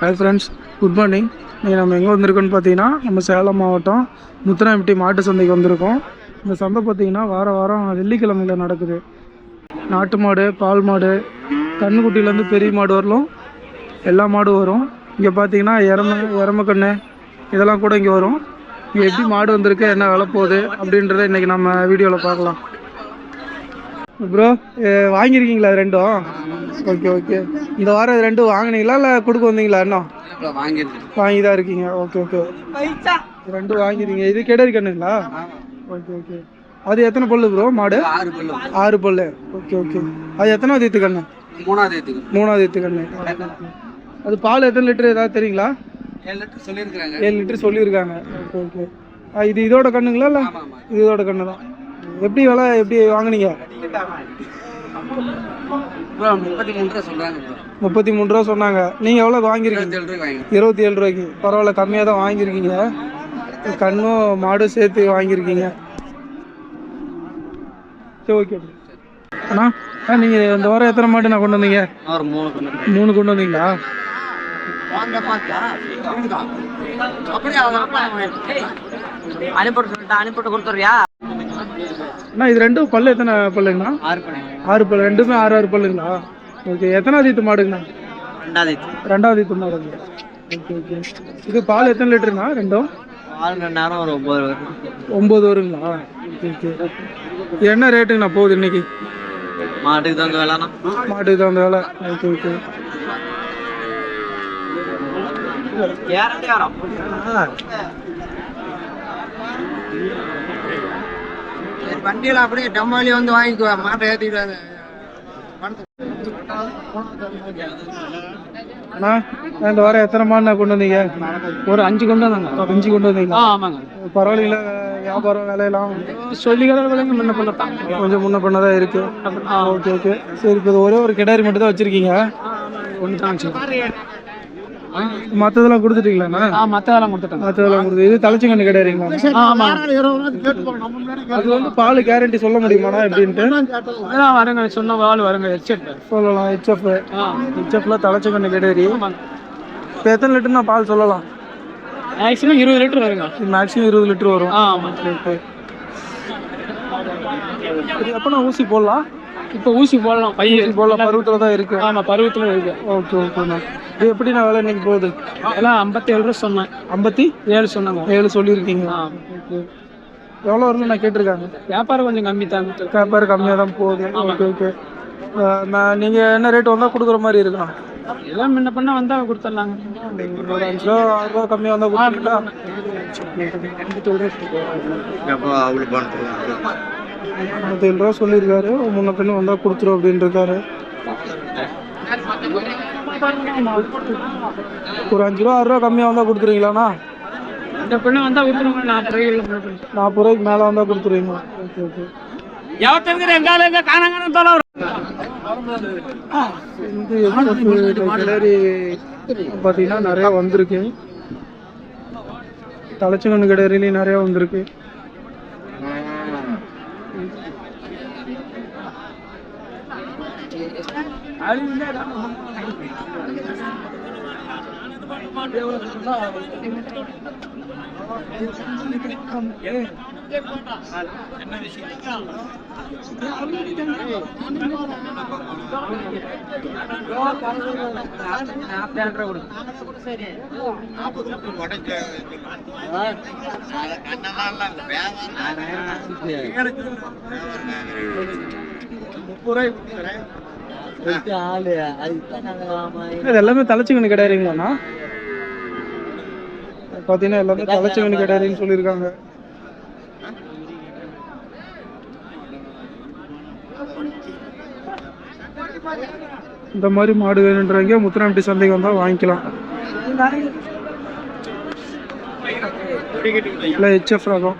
Hi friends, good morning. நம்ம எங்கே வந்திருக்கோன்னு பார்த்தீங்கன்னா, நம்ம சேலம் மாவட்டம் முத்துராம்பட்டி மாட்டு சந்தைக்கு வந்திருக்கோம். இந்த சந்தை பார்த்தீங்கன்னா வாரம் வெள்ளிக்கிழமையில் நடக்குது. நாட்டு மாடு, பால் மாடு, கண்ணுக்குட்டிலேருந்து பெரிய மாடு வரலும் எல்லா மாடும் வரும். இங்கே பார்த்தீங்கன்னா எரம கண்ணு இதெல்லாம் கூட இங்கே வரும். இங்கே எப்படி மாடு வந்திருக்கு, என்ன விலை போகுது அப்படின்றத இன்றைக்கி நம்ம வீடியோவில் பார்க்கலாம். ப்ரோ, வாங்கியிருக்கீங்களா ரெண்டும்? Okay okay. இந்த வாரம் ரெண்டும் வாங்கினீங்களா இல்லை கொடுக்க வந்தீங்களா? இன்னும் வாங்கி தான் இருக்கீங்க. ஓகே ஓகே, ரெண்டும் வாங்கிருக்கீங்க. இது கெடரி கண்ணுங்களா? Okay okay. அது எத்தனை பல்லு ப்ரோ மாடு? 6 பல்லு. Okay okay. அது எத்தனாவது ஈத்து கண்ணு? மூணாவது ஈத்து கண்ணு. அது பால் எத்தனை லிட்டர் ஏதாவது தெரியுங்களா? 7 லிட்டர் சொல்லியிருக்காங்க. Okay okay. இது இதோட கண்ணுங்களா இல்லை? இதோட கண்ணு தான். எப்படி விலை எப்படி வாங்கினீங்க? 33 ரூபா சொன்னாங்க. நீங்கள் எவ்வளோ வாங்கியிருக்கீங்க? 27 ரூபாய்க்கு. பரவாயில்ல, கம்மியாக தான் வாங்கியிருக்கீங்க. கண்ணும் மாடும் சேர்த்து வாங்கியிருக்கீங்க. சரி, ஓகே அண்ணா. நீங்கள் இந்த வாரம் எத்தனை மாடு நான் கொண்டு வந்தீங்க? 3 கொண்டு வந்தீங்களா? அனுப்பிட்டு கொடுத்துறியா? அண்ணா, இது ரெண்டும் பல்லு எத்தனை பல்லுங்கண்ணா? 6 பல்லு. ரெண்டுமே 6 பல்லுங்களா? ஓகே. எத்தனாவது ஈத்து மாடுங்கண்ணா? ரெண்டாவது ஈத்து மாடுங்க. Okay okay. இது பால் எத்தனை லிட்டருங்கண்ணா? ரெண்டும் 9 வருங்களா? Okay okay. என்ன ரேட்டுங்கண்ணா போகுது இன்னைக்கு? மாட்டுக்கு தான் வேலைண்ணா. மாட்டுக்கு தான் வேலை. Okay okay. வண்டியில அப்படியே டம்மாலி வந்து வாங்கிக்குவா, மாட்டை ஏற்றிக்கிறாங்க. அண்ணா, இந்த வாரம் எத்தனை மாடு கொண்டு வந்தீங்க? ஒரு 5 கொண்டு வந்தாங்க. 5 கொண்டு வந்தீங்களா? ஆமாங்க. பரவாயில்ல, வியாபாரம் வேலையெல்லாம் சொல்லிக்கிற விலைங்க முன்ன பண்ணத்தான் கொஞ்சம் முன்ன பண்ணதான் இருக்கு. Okay okay. சரி, இப்போ ஒரே ஒரு கிடாரி மட்டும் தான் வச்சிருக்கீங்க? ஒன்று தான் வச்சு. மற்றதெல்லாம் கொடுத்துட்டீங்களாண்ணா? மற்றதெல்லாம் கொடுத்துட்டேன். மற்றதெல்லாம் கொடுத்து இது தலைச்சங்கண்ணு கிடாரிங்களா? அது வந்து பால் கேரண்டி சொல்ல முடியுமாண்ணா எப்படின்ட்டு? வருங்க, சொன்ன பால் வருங்க. சொல்லலாம். ஹெச்எஃப்ல தலைச்சங்கண்ணு கிடாரி. இப்போ எத்தனை லிட்டர்னா பால் சொல்லலாம்? மேக்ஸிமம் 20 லிட்டர் வருங்க. மேக்ஸிமம் 20 லிட்டர் வரும். இது எப்போ ஊசி போடலாம்? இப்போ ஊசி போடலாம். போடலாம். பருவத்தில் தான் இருக்கு. ஆமாம், பருவத்தில் இருக்கு. ஓகே ஓகேண்ணா. இது எப்படி நான் வேலை இன்னைக்கு போகுது? எல்லாம் 57 ரூபா சொன்னேன். 57 சொன்னாங்க. 7 சொல்லியிருக்கீங்க. ஓகே. எவ்வளோ வரும்னு நான் கேட்டிருக்காங்க. வியாபாரம் கொஞ்சம் கம்மி தான். வியாபாரம் கம்மியாக தான் போகுது. Okay okay. நான் நீங்கள் என்ன ரேட் வந்தால் கொடுக்குற மாதிரி இருக்கலாம்? எல்லாம் முன்ன பண்ண வந்தால் கொடுத்துடலாங்க. ஒரு 5 ரூபா 6 ரூபா கம்மியாக வந்தால் கொடுத்துருக்கா? 57 ரூபா சொல்லியிருக்காரு. முன்ன பின்ன வந்தால் கொடுத்துரும் அப்படின்னு இருக்காரு. ஒரு 5 ரூபா 6 ரூபா கம்மியாக வந்தால் கொடுத்துருவீங்களாண்ணா? இந்த பெண்ணு வந்தால் கொடுத்துருங்க. 40 ரூபாய்க்கு மேலே வந்தால் கொடுத்துருவீங்க. Okay okay. கிளறி பார்த்தீங்கன்னா நிறையா வந்திருக்கு. தலைச்சங்கண்ணு கிடரிலையும் நிறையா வந்திருக்கு. எல்லாமே தலைச்சங்கண்ணு கிடையாதுங்களாண்ணா? பார்த்தீங்கன்னா எல்லாமே தலைச்சங்கண்ணு கிடையாதுன்னு சொல்லியிருக்காங்க. இந்த மாதிரி மாடு வேணுன்றவங்க முத்துராம்பட்டி சந்தைக்கு வந்தால் வாங்கிக்கலாம். இல்லை ஹெச்எஃப் ரகம்.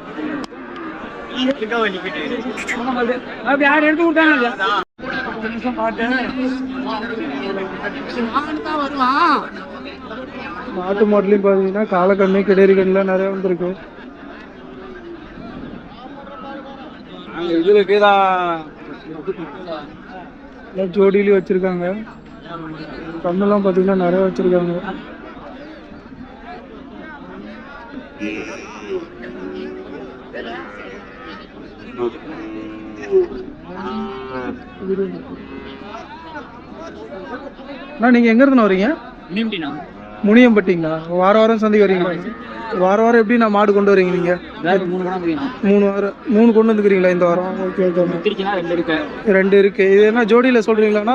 யார் எடுத்து விட்டாங்க? நாட்டு மாடலையும் பார்த்தீங்கன்னா காலக்கண்ணு கிடேரி கண்ணுலாம் நிறைய வந்துருக்கு. ஜோடியிலையும் வச்சிருக்காங்க. கண்ணெல்லாம் பார்த்தீங்கன்னா நிறைய வச்சிருக்காங்க. அண்ணா நீங்கள் எங்கேருந்து வரீங்க? முனியம்பட்டிங்களா? வாரம் வாரம் சந்தைக்கு வரீங்களா? வாரம் வாரம் எப்படி நான் மாடு கொண்டு வரீங்க நீங்கள்? 3 கொண்டு வந்துக்கிறீங்களா இந்த வாரம்? Okay okay. 2 இருக்கு. இது என்ன ஜோடியில் சொல்கிறீங்களாண்ணா?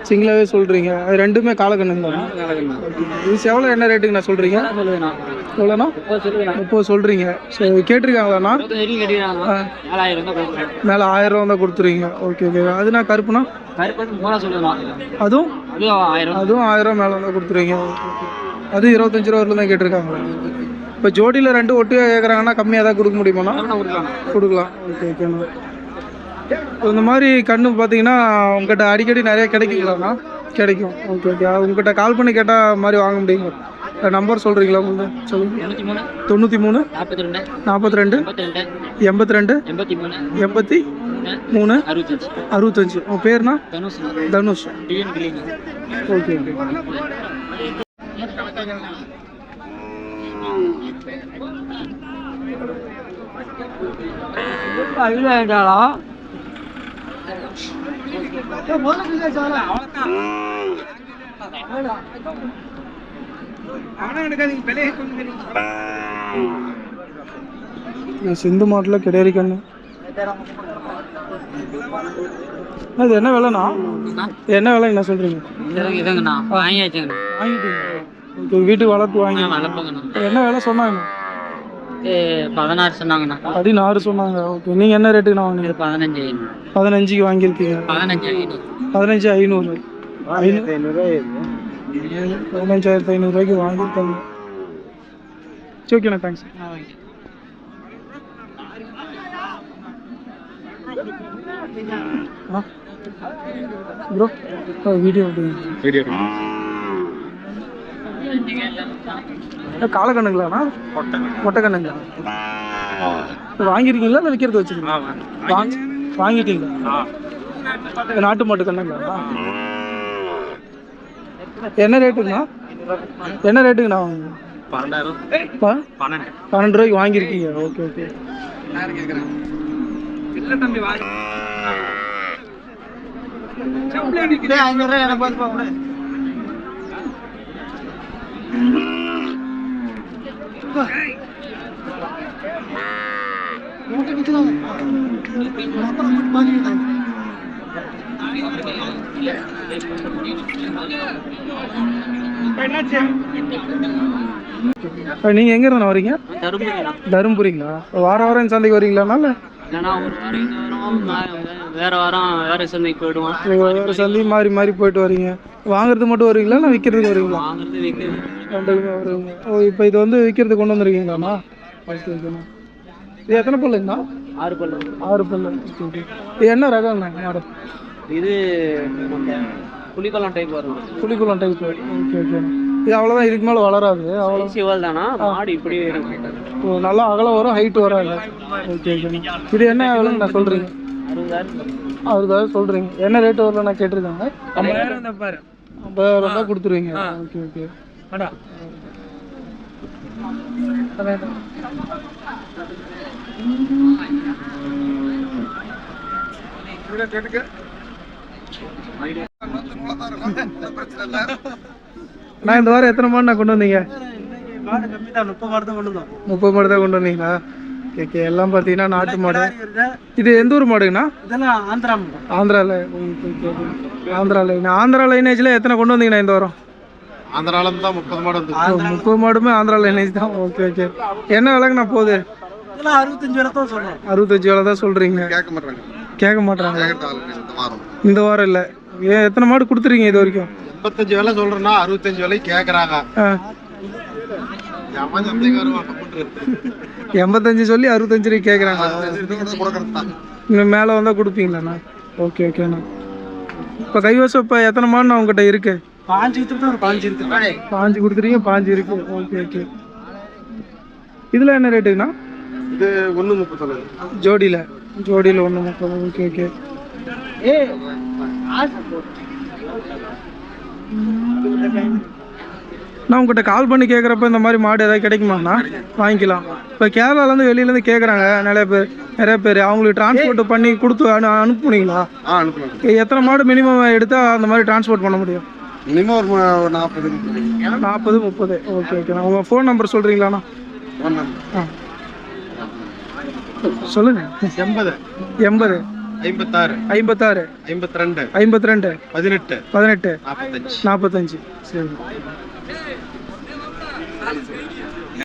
சிங்கிளாகவே சொல்கிறீங்க. அது ரெண்டுமே காலக்கண்ணுங்களா? இது எவ்வளோ என்ன ரேட்டுக்கு நான் சொல்கிறீங்க? எவ்வளோண்ணா? 30 சொல்கிறீங்க. சரி கேட்டிருக்காங்களாண்ணா? மேலே 1000 ரூபா தான் கொடுத்துருவீங்க. Okay okay. அதுனா கருப்புண்ணா? அதுவும் 1000 ரூபா மேலே தான் கொடுத்துருவீங்க. அது 25 ரூபா வரல தான் கேட்டிருக்காங்களா? இப்போ ஜோடியில் 2 ஒட்டியாக கேட்குறாங்கன்னா கம்மியாக தான் கொடுக்க முடியுமாண்ணா? கொடுக்கலாம். ஓகே ஓகேண்ணா. இந்த மாதிரி கண்ணு பார்த்தீங்கன்னா உங்கள்கிட்ட அடிக்கடி நிறைய கிடைக்குங்களாண்ணா? கிடைக்கும். Okay okay. உங்கள்கிட்ட கால் பண்ணி கேட்டால் மாதிரி வாங்க முடியுங்க? நம்பர் சொல்கிறீங்களா உங்களுக்கு? சொல்லுங்கள். 93 42 82 83 65. உங்கள் பேர்னா? தனுஷ். Okay okay. சிந்து மாட்டில் கிடையாது கண்ணு. அது என்ன விலைண்ணா? என்ன விலை என்ன சொல்றீங்க? வாங்கிட்டீங்க? வீட்டுக்கு வளர்த்து வாங்கி என்ன விலை சொன்னாங்க? 16 சொன்னாங்கண்ணா. 16 சொன்னாங்க. ஓகே. நீங்கள் என்ன ரேட்டுக்கு வாங்கினீங்க? 15க்கு வாங்கியிருக்கீங்க. 15,500. 15,500 ரூபாய்க்கு வாங்கியிருக்காங்க. சரி ஓகேண்ணா, தேங்க்ஸ். Bro video காலக்கண்ணுங்களாண்ணா? மொட்டை கண்ணுங்களா? வாங்கிருக்கீங்களா இல்லை விற்கிறது வச்சுருக்கீங்களா? வாங்கிட்டீங்களா? நாட்டு மாட்டு கண்ணுங்களா? என்ன ரேட்டுங்கண்ணா? என்ன ரேட்டுங்கண்ணா? 12 ரூபாய்க்கு வாங்கியிருக்கீங்க. Okay okay. நீங்க எங்க இருந்து வரீங்க? தருமபுரிங்களா? வாரம் வாரம் சந்தைக்கு வரீங்களா? வேற வாரம் வேற சந்தைக்கு போயிடுவோம். வேற சந்தை மாறி மாறி போயிட்டு வரீங்க. வாங்குறது மட்டும் வருவீங்களா இல்லை விற்கிறதுக்கு வருவீங்களா? ரெண்டுக்குமே வருவீங்க. ஓ, இப்போ இது வந்து விற்கிறது கொண்டு வந்துருக்கீங்களாண்ணா? இது எத்தனை பல்லுங்கண்ணா? 6 பல்லு. 6 பல்லு. இது என்ன ரகம்ண்ணா மாடு? இது புலிக்குளம் டைப் வரும். புலிக்குளம் டைப். Okay okay. இது அவ்வளோதான், இதுக்கு மேலே வளராது. அவ்வளோ சிவல் தானா? மாடு இப்படியே இருக்கு. ஓ, நல்லா அகலம் வரும், ஹைட் வராது. Okay okay. இது என்ன எவ்வளோன்னு நான் சொல்கிறீங்க? 60,000 சொல்கிறீங்க. என்ன ரேட்டு வரல நான் கேட்டிருக்காங்க? 50,000 தான் கொடுத்துருவீங்க. Okay okay. நான் இந்த வாரம் எத்தனை மாடு நான் கொண்டு வந்தீங்க? 30 மாடு தான் கொண்டு வந்தீங்களா? ஓகே. எல்லாம் பார்த்தீங்கன்னா நாட்டு மாடு. இது எந்த ஊர் மாடுங்கண்ணா? ஆந்திராவில். ஆந்திராவில். ஆந்திரா லைனேஜில் எத்தனை கொண்டு வந்தீங்கண்ணா இந்த வாரம்? ஆந்திராவில் தான் 30 மாடு வந்து. 30 மாடுமே ஆந்திரா லைனேஜ் தான். Okay okay. என்ன விலைங்கண்ணா போகுது? 65 வேலை தான் சொல்கிறீங்க. கேட்க மாட்டாங்க இந்த வாரம் இல்லை. ஏன் எத்தனை மாடு கொடுத்துறீங்க இது வரைக்கும்? 85 வேலை சொல்றேன்னா 65 வேலை கேட்குறாங்க. 85 சொல்லி 65 கேட்குறாங்க. இன்னும் மேலே வந்தால் கொடுப்பீங்களாண்ணா? ஓகே ஓகேண்ணா. இப்போ கைவசம் இப்போ எத்தனை மாடுண்ணா உங்ககிட்ட இருக்கு? 5 கொடுத்துறீங்க. 5 இருக்கு. Okay okay. இதில் என்ன ரேட்டுங்கண்ணா? இது 130 ஜோடியில் 130. Okay okay. நான் உங்கள்கிட்ட கால் பண்ணி கேட்குறப்ப இந்த மாதிரி மாடு ஏதாவது கிடைக்குமாண்ணா? வாங்கிக்கலாம். இப்போ கேரளாலேருந்து வெளியிலேருந்து கேட்குறாங்க நிறைய பேர் அவங்களுக்கு டிரான்ஸ்போர்ட் பண்ணி கொடுத்து அனுப்புனீங்களா? அனுப்புறேன். எத்தனை மாடு மினிமம் எடுத்தால் அந்த மாதிரி டிரான்ஸ்போர்ட் பண்ண முடியும்? மினிமம் ஒரு 40. 40 30. ஓகே ஓகேண்ணா. உங்கள் ஃபோன் நம்பர் சொல்கிறீங்களாண்ணா? ஆ சொல்லுங்கள். 80 56 56 52 52 18 18 18 45. 45. சரி.